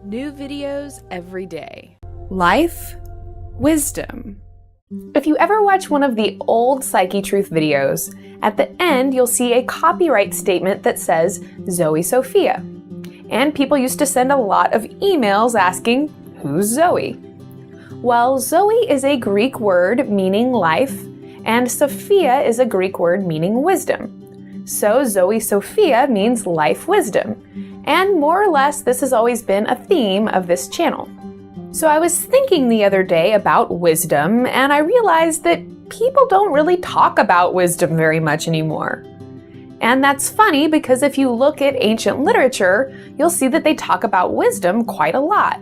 New videos every day. Life, wisdom. If you ever watch one of the old Psychetruth videos, at the end you'll see a copyright statement that says Zoe Sofia. And people used to send a lot of emails asking, who's Zoe? Well, Zoe is a Greek word meaning life, and Sophia is a Greek word meaning wisdom. So Zoe Sophia means life wisdom. And more or less this has always been a theme of this channel. So I was thinking the other day about wisdom, and I realized that people don't really talk about wisdom very much anymore. And that's funny because if you look at ancient literature, you'll see that they talk about wisdom quite a lot.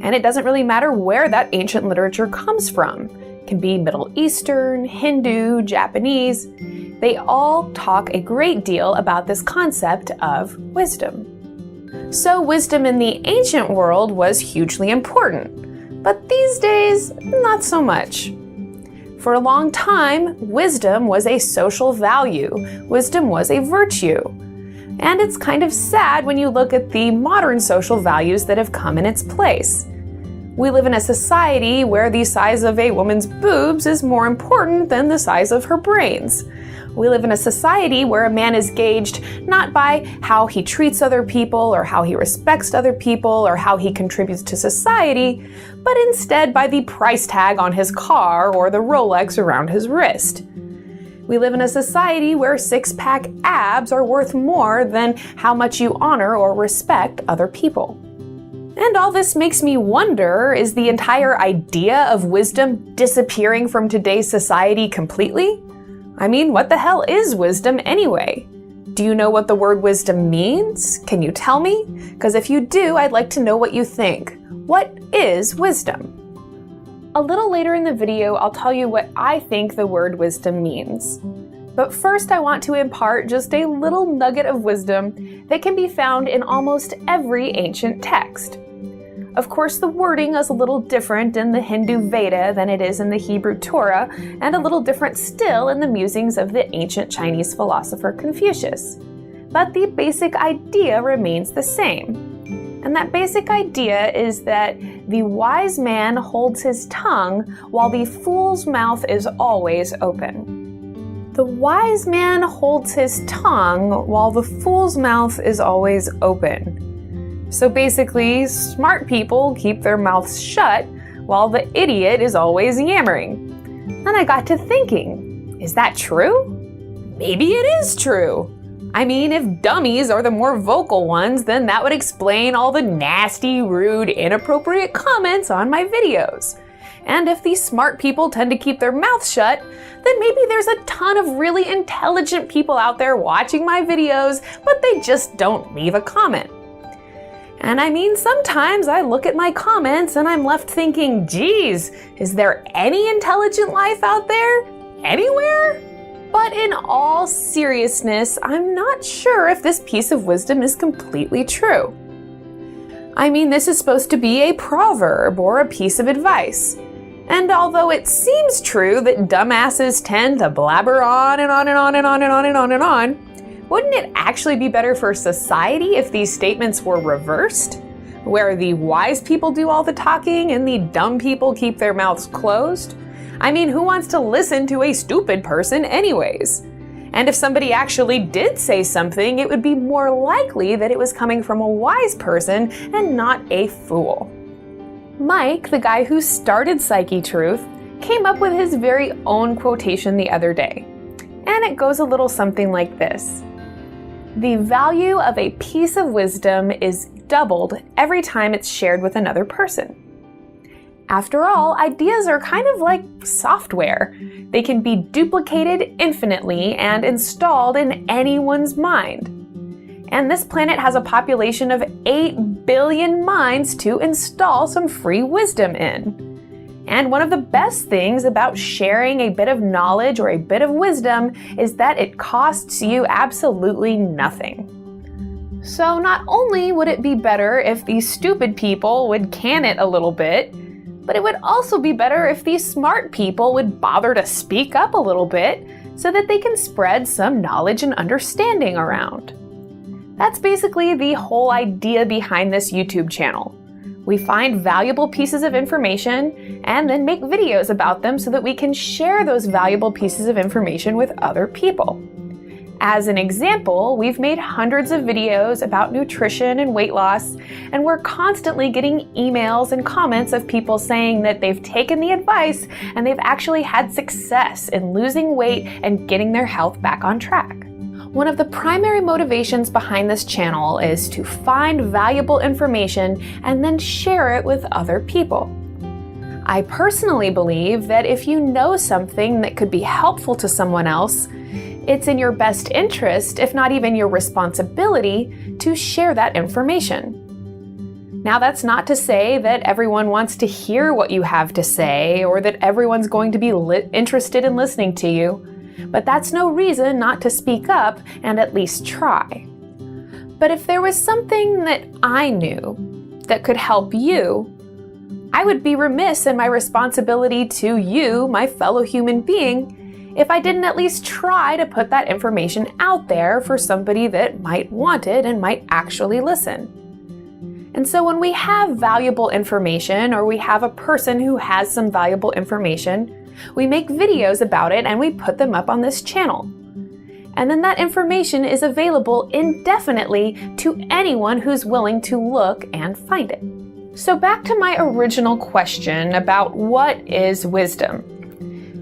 And it doesn't really matter where that ancient literature comes from. It can be Middle Eastern, Hindu, Japanese. They all talk a great deal about this concept of wisdom. So wisdom in the ancient world was hugely important, but these days, not so much. For a long time, wisdom was a social value. Wisdom was a virtue. And it's kind of sad when you look at the modern social values that have come in its place. We live in a society where the size of a woman's boobs is more important than the size of her brains. We live in a society where a man is gauged not by how he treats other people or how he respects other people or how he contributes to society, but instead by the price tag on his car or the Rolex around his wrist. We live in a society where six-pack abs are worth more than how much you honor or respect other people. And all this makes me wonder, is the entire idea of wisdom disappearing from today's society completely? I mean, what the hell is wisdom anyway? Do you know what the word wisdom means? Can you tell me? Because if you do, I'd like to know what you think. What is wisdom? A little later in the video, I'll tell you what I think the word wisdom means. But first, I want to impart just a little nugget of wisdom that can be found in almost every ancient text. Of course, the wording is a little different in the Hindu Veda than it is in the Hebrew Torah, and a little different still in the musings of the ancient Chinese philosopher Confucius. But the basic idea remains the same. And that basic idea is that the wise man holds his tongue while the fool's mouth is always open. The wise man holds his tongue while the fool's mouth is always open. So basically, smart people keep their mouths shut while the idiot is always yammering. And I got to thinking, is that true? Maybe it is true. I mean, if dummies are the more vocal ones, then that would explain all the nasty, rude, inappropriate comments on my videos. And if these smart people tend to keep their mouths shut, then maybe there's a ton of really intelligent people out there watching my videos, but they just don't leave a comment. And I mean, sometimes I look at my comments and I'm left thinking, geez, is there any intelligent life out there? Anywhere? But in all seriousness, I'm not sure if this piece of wisdom is completely true. I mean, this is supposed to be a proverb or a piece of advice. And although it seems true that dumbasses tend to blabber on and on and on and on and on and on and on, wouldn't it actually be better for society if these statements were reversed? Where the wise people do all the talking and the dumb people keep their mouths closed? I mean, who wants to listen to a stupid person anyways? And if somebody actually did say something, it would be more likely that it was coming from a wise person and not a fool. Mike, the guy who started Psychetruth, came up with his very own quotation the other day. And it goes a little something like this. The value of a piece of wisdom is doubled every time it's shared with another person. After all, ideas are kind of like software. They can be duplicated infinitely and installed in anyone's mind. And this planet has a population of 8 billion minds to install some free wisdom in. And one of the best things about sharing a bit of knowledge or a bit of wisdom is that it costs you absolutely nothing. So not only would it be better if these stupid people would can it a little bit, but it would also be better if these smart people would bother to speak up a little bit so that they can spread some knowledge and understanding around. That's basically the whole idea behind this YouTube channel. We find valuable pieces of information and then make videos about them so that we can share those valuable pieces of information with other people. As an example, we've made hundreds of videos about nutrition and weight loss, and we're constantly getting emails and comments of people saying that they've taken the advice and they've actually had success in losing weight and getting their health back on track. One of the primary motivations behind this channel is to find valuable information and then share it with other people. I personally believe that if you know something that could be helpful to someone else, it's in your best interest, if not even your responsibility, to share that information. Now, that's not to say that everyone wants to hear what you have to say or that everyone's going to be interested in listening to you. But that's no reason not to speak up and at least try. But if there was something that I knew that could help you, I would be remiss in my responsibility to you, my fellow human being, if I didn't at least try to put that information out there for somebody that might want it and might actually listen. And so when we have valuable information or we have a person who has some valuable information, we make videos about it and we put them up on this channel. And then that information is available indefinitely to anyone who's willing to look and find it. So back to my original question about what is wisdom.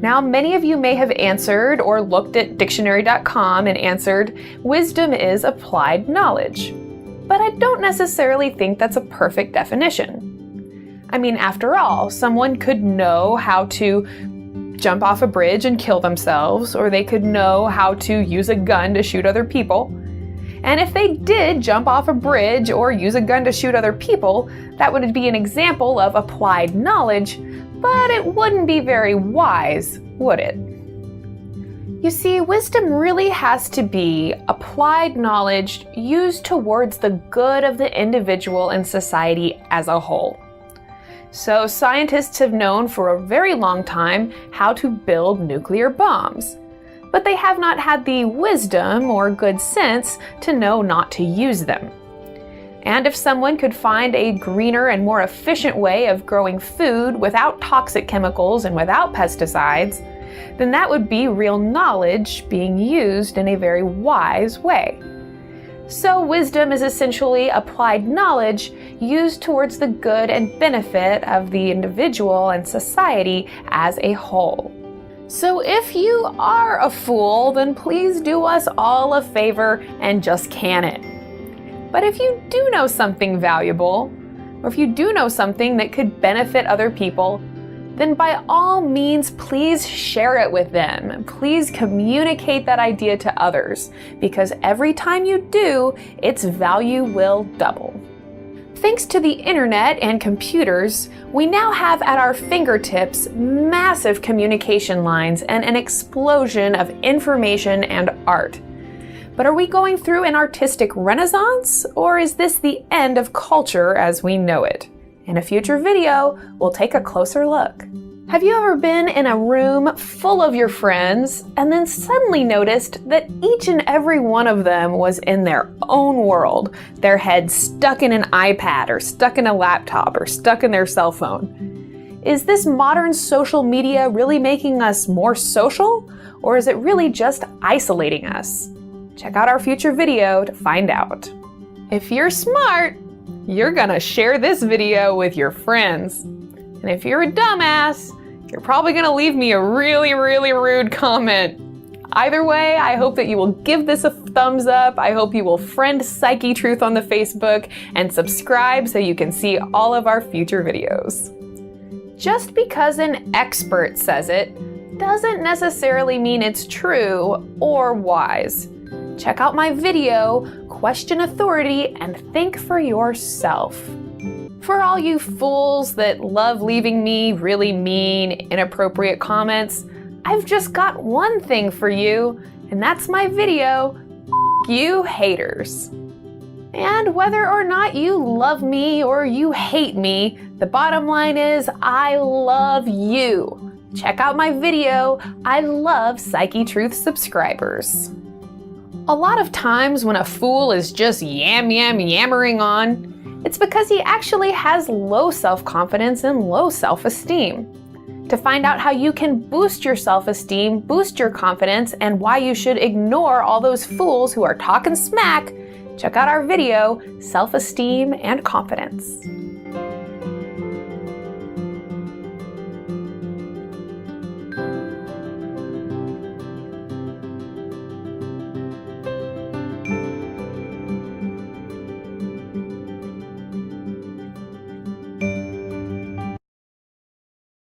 Now, many of you may have answered or looked at dictionary.com and answered, wisdom is applied knowledge. But I don't necessarily think that's a perfect definition. I mean, after all, someone could know how to jump off a bridge and kill themselves, or they could know how to use a gun to shoot other people. And if they did jump off a bridge or use a gun to shoot other people, that would be an example of applied knowledge, but it wouldn't be very wise, would it? You see, wisdom really has to be applied knowledge used towards the good of the individual and society as a whole. So scientists have known for a very long time how to build nuclear bombs, but they have not had the wisdom or good sense to know not to use them. And if someone could find a greener and more efficient way of growing food without toxic chemicals and without pesticides, then that would be real knowledge being used in a very wise way. So wisdom is essentially applied knowledge used towards the good and benefit of the individual and society as a whole. So if you are a fool, then please do us all a favor and just can it. But if you do know something valuable, or if you do know something that could benefit other people, then by all means, please share it with them. Please communicate that idea to others, because every time you do, its value will double. Thanks to the internet and computers, we now have at our fingertips massive communication lines and an explosion of information and art. But are we going through an artistic renaissance, or is this the end of culture as we know it? In a future video, we'll take a closer look. Have you ever been in a room full of your friends and then suddenly noticed that each and every one of them was in their own world, their head stuck in an iPad or stuck in a laptop or stuck in their cell phone? Is this modern social media really making us more social, or is it really just isolating us? Check out our future video to find out. If you're smart, you're gonna share this video with your friends. And if you're a dumbass, you're probably gonna leave me a really, really rude comment. Either way, I hope that you will give this a thumbs up. I hope you will friend Psychetruth on the Facebook and subscribe so you can see all of our future videos. Just because an expert says it doesn't necessarily mean it's true or wise. Check out my video, Question Authority, and think for yourself. For all you fools that love leaving me really mean, inappropriate comments, I've just got one thing for you, and that's my video, You Haters. And whether or not you love me or you hate me, the bottom line is I love you. Check out my video, I love Psychetruth subscribers. A lot of times when a fool is just yammering on, It's because he actually has low self-confidence and low self-esteem. To find out how you can boost your self-esteem, boost your confidence, and why you should ignore all those fools who are talking smack, check out our video, Self-Esteem and Confidence.